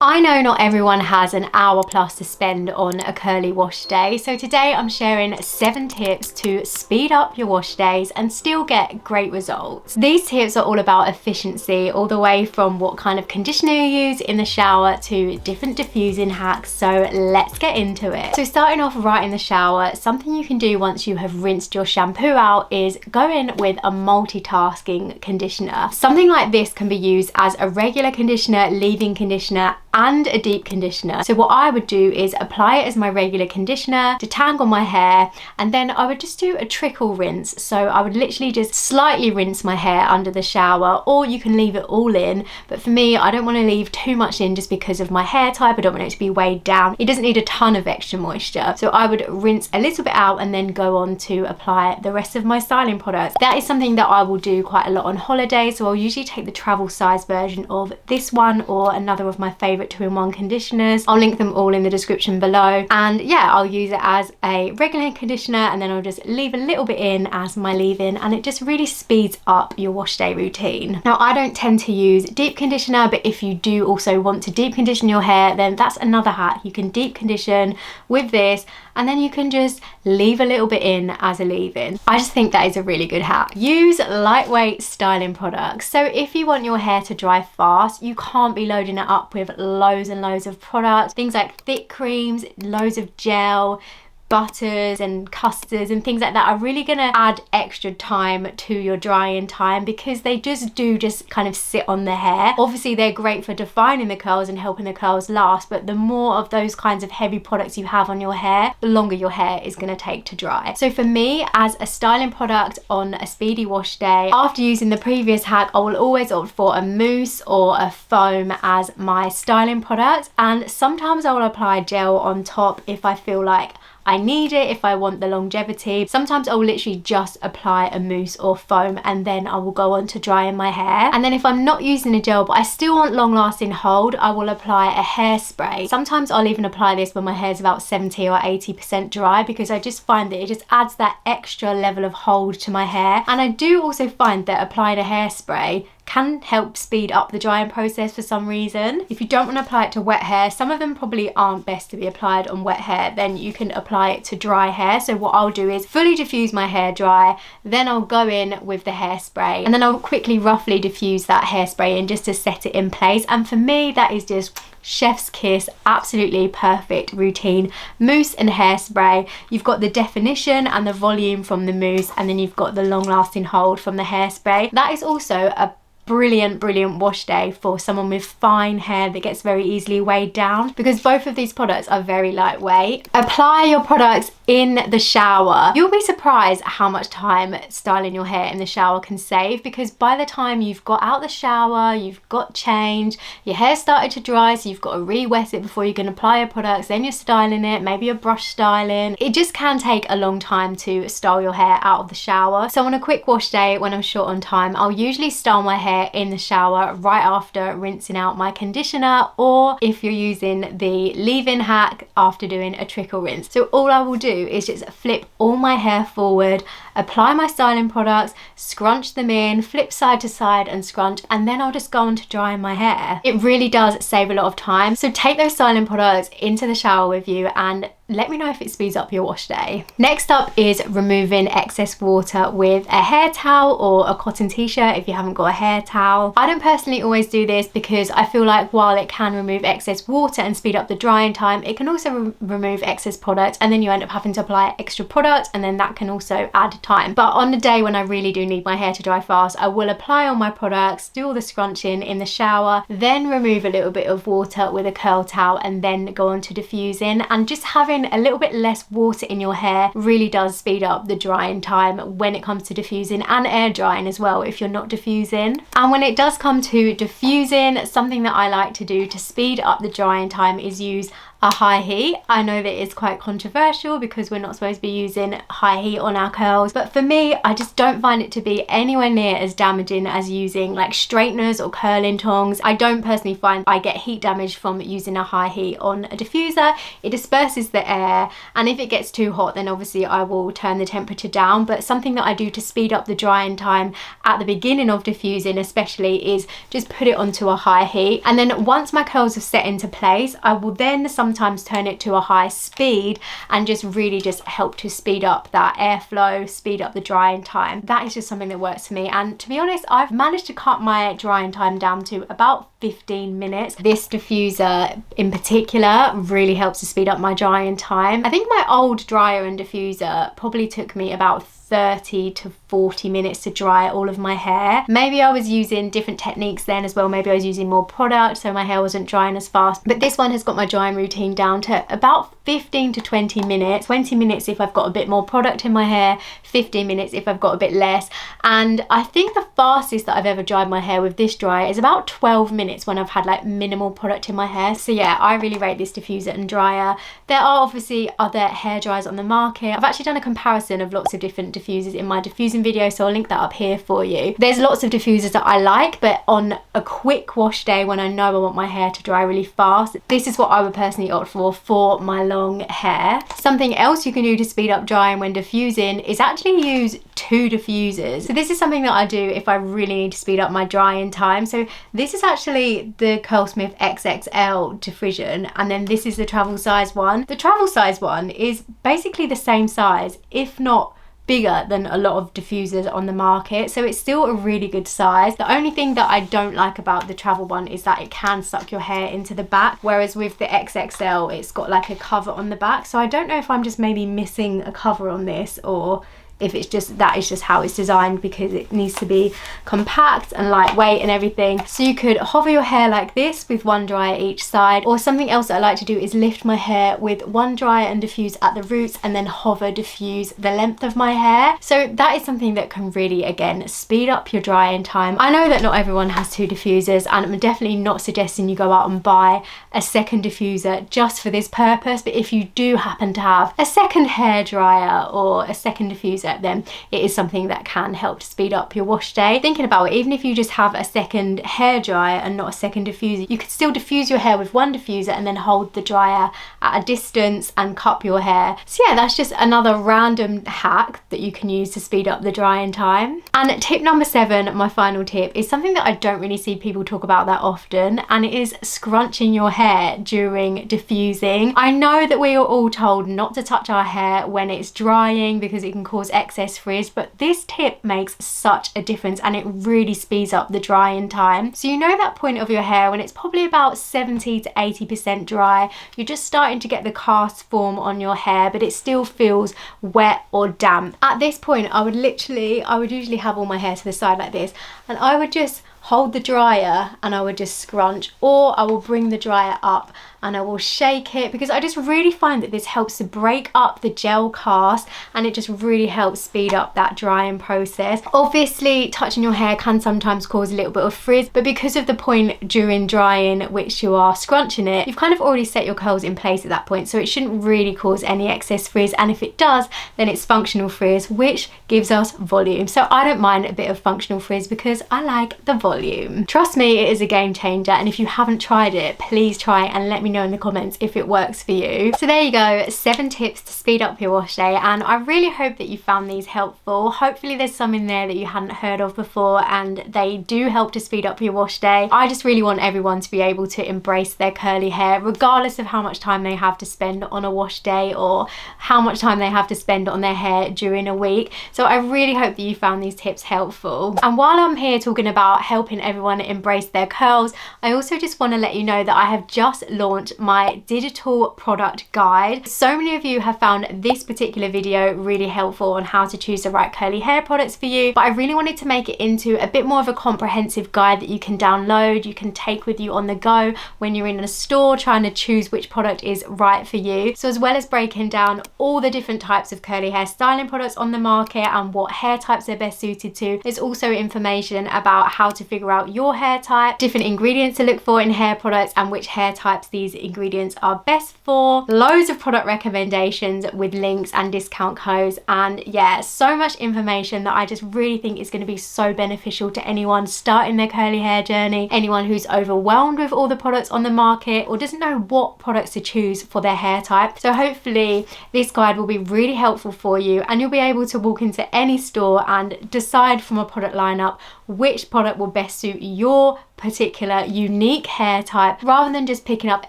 I know not everyone has an hour plus to spend on a curly wash day, so today I'm sharing 7 tips to speed up your wash days and still get great results. These tips are all about efficiency, all the way from what kind of conditioner you use in the shower to different diffusing hacks, so let's get into it. So starting off right in the shower, something you can do once you have rinsed your shampoo out is go in with a multitasking conditioner. Something like this can be used as a regular conditioner, leave-in conditioner, and a deep conditioner. So what I would do is apply it as my regular conditioner, detangle my hair, and then I would just do a trickle rinse. So I would literally just slightly rinse my hair under the shower, or you can leave it all in. But for me, I don't want to leave too much in just because of my hair type. I don't want it to be weighed down. It doesn't need a ton of extra moisture. So I would rinse a little bit out and then go on to apply the rest of my styling products. That is something that I will do quite a lot on holiday. So I'll usually take the travel size version of this one or another of my favorite 2-in-1 conditioners. I'll link them all in the description below, and yeah, I'll use it as a regular conditioner and then I'll just leave a little bit in as my leave-in, and it just really speeds up your wash day routine. Now, I don't tend to use deep conditioner, but if you do also want to deep condition your hair, then that's another hack. You can deep condition with this and then you can just leave a little bit in as a leave-in. I just think that is a really good hack. Use lightweight styling products. So if you want your hair to dry fast, you can't be loading it up with loads and loads of products. Things like thick creams, loads of gel, butters and custards and things like that are really gonna add extra time to your drying time, because they just kind of sit on the hair. Obviously they're great for defining the curls and helping the curls last, but the more of those kinds of heavy products you have on your hair, the longer your hair is gonna take to dry. So for me, as a styling product on a speedy wash day, after using the previous hack, I will always opt for a mousse or a foam as my styling product, and sometimes I will apply gel on top if I feel like I need it, if I want the longevity. Sometimes I will literally just apply a mousse or foam and then I will go on to drying my hair. And then if I'm not using a gel but I still want long lasting hold, I will apply a hairspray. Sometimes I'll even apply this when my hair is about 70 or 80% dry, because I just find that it just adds that extra level of hold to my hair. And I do also find that applying a hairspray can help speed up the drying process for some reason. If you don't want to apply it to wet hair, some of them probably aren't best to be applied on wet hair, then you can apply it to dry hair. So what I'll do is fully diffuse my hair dry, then I'll go in with the hairspray, and then I'll quickly roughly diffuse that hairspray in just to set it in place. And for me, that is just chef's kiss, absolutely perfect routine. Mousse and hairspray, you've got the definition and the volume from the mousse, and then you've got the long lasting hold from the hairspray. That is also a brilliant wash day for someone with fine hair that gets very easily weighed down, because both of these products are very lightweight. Apply your products in the shower. You'll be surprised how much time styling your hair in the shower can save, because by the time you've got out the shower, you've got changed, your hair started to dry, so you've got to re-wet it before you can apply your products, then you're styling it, maybe you're brush styling. It just can take a long time to style your hair out of the shower. So on a quick wash day when I'm short on time, I'll usually style my hair in the shower right after rinsing out my conditioner, or if you're using the leave-in hack, after doing a trickle rinse. So all I will do is just flip all my hair forward, apply my styling products, scrunch them in, flip side to side and scrunch, and then I'll just go on to drying my hair. It really does save a lot of time. So take those styling products into the shower with you and let me know if it speeds up your wash day. Next up is removing excess water with a hair towel or a cotton t-shirt if you haven't got a hair towel. I don't personally always do this, because I feel like while it can remove excess water and speed up the drying time, it can also remove excess product, and then you end up having to apply extra product, and then that can also add time. But on the day when I really do need my hair to dry fast, I will apply all my products, do all the scrunching in the shower, then remove a little bit of water with a curl towel, and then go on to diffusing. And just having a little bit less water in your hair really does speed up the drying time when it comes to diffusing, and air drying as well if you're not diffusing. And when it does come to diffusing, something that I like to do to speed up the drying time is use a high heat. I know that it's quite controversial because we're not supposed to be using high heat on our curls, but for me, I just don't find it to be anywhere near as damaging as using like straighteners or curling tongs. I don't personally find I get heat damage from using a high heat on a diffuser. It disperses the air, and if it gets too hot, then obviously I will turn the temperature down. But something that I do to speed up the drying time at the beginning of diffusing especially is just put it onto a high heat, and then once my curls have set into place, I will then sometimes turn it to a high speed and just really just help to speed up that airflow, speed up the drying time. That is just something that works for me, and to be honest, I've managed to cut my drying time down to about 15 minutes. This diffuser in particular really helps to speed up my drying time. I think my old dryer and diffuser probably took me about 30 to 40 minutes to dry all of my hair. Maybe I was using different techniques then as well. Maybe I was using more product so my hair wasn't drying as fast. But this one has got my drying routine down to about 15 to 20 minutes. 20 minutes if I've got a bit more product in my hair, 15 minutes if I've got a bit less. And I think the fastest that I've ever dried my hair with this dryer is about 12 minutes when I've had like minimal product in my hair. So yeah, I really rate this diffuser and dryer. There are obviously other hair dryers on the market. I've actually done a comparison of lots of different diffusers in my diffusing video, so I'll link that up here for you. There's lots of diffusers that I like, but on a quick wash day when I know I want my hair to dry really fast, this is what I would personally opt for my long hair. Something else you can do to speed up drying when diffusing is actually use 2 diffusers. So this is something that I do if I really need to speed up my drying time. So this is actually the Curlsmith XXL diffusion, and then this is the travel size one. The travel size one is basically the same size, if not bigger than a lot of diffusers on the market, so it's still a really good size. The only thing that I don't like about the travel one is that it can suck your hair into the back, whereas with the XXL it's got like a cover on the back. So I don't know if I'm just maybe missing a cover on this, or if it's just that is just how it's designed, because it needs to be compact and lightweight and everything. So you could hover your hair like this with one dryer each side, or something else that I like to do is lift my hair with one dryer and diffuse at the roots and then hover diffuse the length of my hair. So that is something that can really, again, speed up your drying time. I know that not everyone has 2 diffusers, and I'm definitely not suggesting you go out and buy a second diffuser just for this purpose, but if you do happen to have a second hair dryer or a second diffuser, then it is something that can help to speed up your wash day. Thinking about it, even if you just have a second hair dryer and not a second diffuser, you could still diffuse your hair with one diffuser and then hold the dryer at a distance and cup your hair. So yeah, that's just another random hack that you can use to speed up the drying time. And tip number 7, my final tip, is something that I don't really see people talk about that often, and it is scrunching your hair during diffusing. I know that we are all told not to touch our hair when it's drying because it can cause excess frizz, but this tip makes such a difference and it really speeds up the drying time. So you know that point of your hair when it's probably about 70 to 80% dry, you're just starting to get the cast form on your hair, but it still feels wet or damp. At this point, I would usually have all my hair to the side like this, and I would just hold the dryer and I would just scrunch, or I will bring the dryer up and I will shake it, because I just really find that this helps to break up the gel cast and it just really helps speed up that drying process. Obviously, touching your hair can sometimes cause a little bit of frizz, but because of the point during drying at which you are scrunching it, you've kind of already set your curls in place at that point, so it shouldn't really cause any excess frizz, and if it does, then it's functional frizz, which gives us volume. So I don't mind a bit of functional frizz because I like the volume. Trust me, it is a game changer, and if you haven't tried it, please try and let me know in the comments if it works for you. So there you go, 7 tips to speed up your wash day, and I really hope that you found these helpful. Hopefully there's some in there that you hadn't heard of before and they do help to speed up your wash day. I just really want everyone to be able to embrace their curly hair regardless of how much time they have to spend on a wash day or how much time they have to spend on their hair during a week. So I really hope that you found these tips helpful. And while I'm here talking about helping everyone embrace their curls, I also just want to let you know that I have just launched my digital product guide. So many of you have found this particular video really helpful on how to choose the right curly hair products for you, but I really wanted to make it into a bit more of a comprehensive guide that you can download, you can take with you on the go when you're in a store trying to choose which product is right for you. So as well as breaking down all the different types of curly hair styling products on the market and what hair types they're best suited to, there's also information about how to figure figure out your hair type, different ingredients to look for in hair products and which hair types these ingredients are best for, loads of product recommendations with links and discount codes, and yeah, so much information that I just really think is going to be so beneficial to anyone starting their curly hair journey, anyone who's overwhelmed with all the products on the market or doesn't know what products to choose for their hair type. So hopefully this guide will be really helpful for you and you'll be able to walk into any store and decide from a product lineup which product will best suit your particular unique hair type rather than just picking up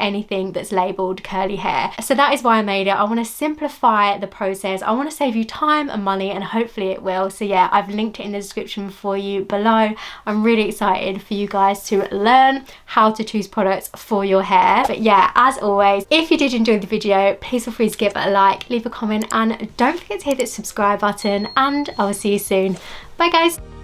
anything that's labeled curly hair. So that is why I made it. I want to simplify the process. I want to save you time and money, and hopefully it will. So yeah, I've linked it in the description for you below. I'm really excited for you guys to learn how to choose products for your hair. But yeah, as always, if you did enjoy the video, please feel free to give it a like, leave a comment, and don't forget to hit that subscribe button, and I will see you soon. Bye guys.